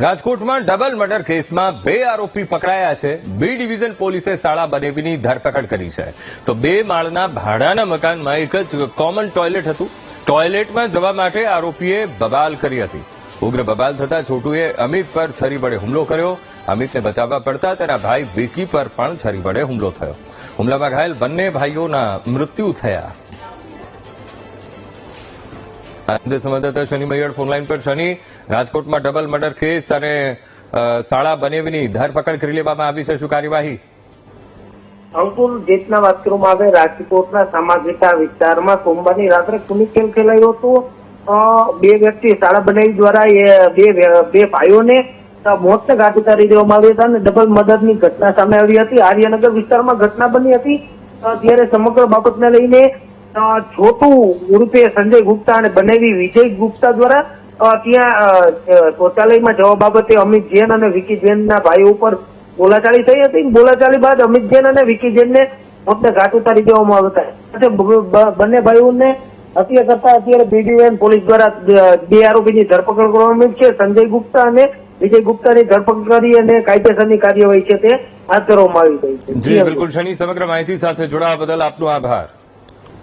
રાજકોટમાં double murder કેસમાં 2 આરોપી પકડાયા છે। બી ડિવિઝન પોલીસે શાળા બનેવીની ધરપકડ કરી છે। તો 2 માળના ભાડાના મકાનમાં એક જ કોમન ટોયલેટ હતું। ટોયલેટમાં જવા માટે આરોપીએ બબાલ કરી હતી। ઉગ્ર બબાલ થતા છોટુએ અમિત પર છરી વડે હુમલો કર્યો। અમિતને બચાવવા પડતા તેના ભાઈ વિકી પર પણ છરી વડે હુમલો થયો। હુમલામાં ઘાયલ બંને ભાઈઓના મૃત્યુ થયા। સંવાદદાતા શનિ મૈયડ ફોનલાઈન પર। શનિ, રાજકોટમાં ડબલ મર્ડર કેસ અને શાળા બનેવીની ધરપકડ કરી લેવામાં આવી છે, શું કાર્યવાહી? અંકુર, જેટના વાત કરવામાં આવે, રાજકોટના સામાજિકા વિસ્તારમાં સોમવારની રાત્રે ખૂની ખેલ ખેલાયો હતો। 2 વ્યક્તિ શાળા બનાવી દ્વારા બે ભાઈઓને મોતને ઘાટ ઉતારી દેવામાં આવ્યા હતા અને ડબલ મર્ડરની ઘટના સામે આવી હતી। આર્યનગર વિસ્તારમાં ઘટના બની હતી। ત્યારે સમગ્ર બાબતને લઈને છોટુ ઉર્ફે સંજય ગુપ્તા અને બનેવી વિજય ગુપ્તા દ્વારા ત્યાં શૌચાલયમાં જવા બાબતે અમિત જૈન અને વિકી જૈનના ભાઈઓ ઉપર બોલાચાલી થઈ હતી। બોલાચાલી બાદ અમિત જૈન અને વિકી જૈનને મોતને ઘાટ ઉતારી દેવામાં આવ્યા હતા। બંને ભાઈઓને હત્યા કરતા અત્યારે બી ડિવિઝન પોલીસ દ્વારા 2 આરોપીની ધરપકડ કરવામાં આવી છે। સંજય ગુપ્તા અને વિજય ગુપ્તાની ધરપકડ કરી અને કાયદેસરની કાર્યવાહી છે તે હાથ ધરવામાં આવી ગઈ છે। જી બિલકુલ શનિ, સમગ્ર માહિતી સાથે જોડાવા બદલ આપનો આભાર।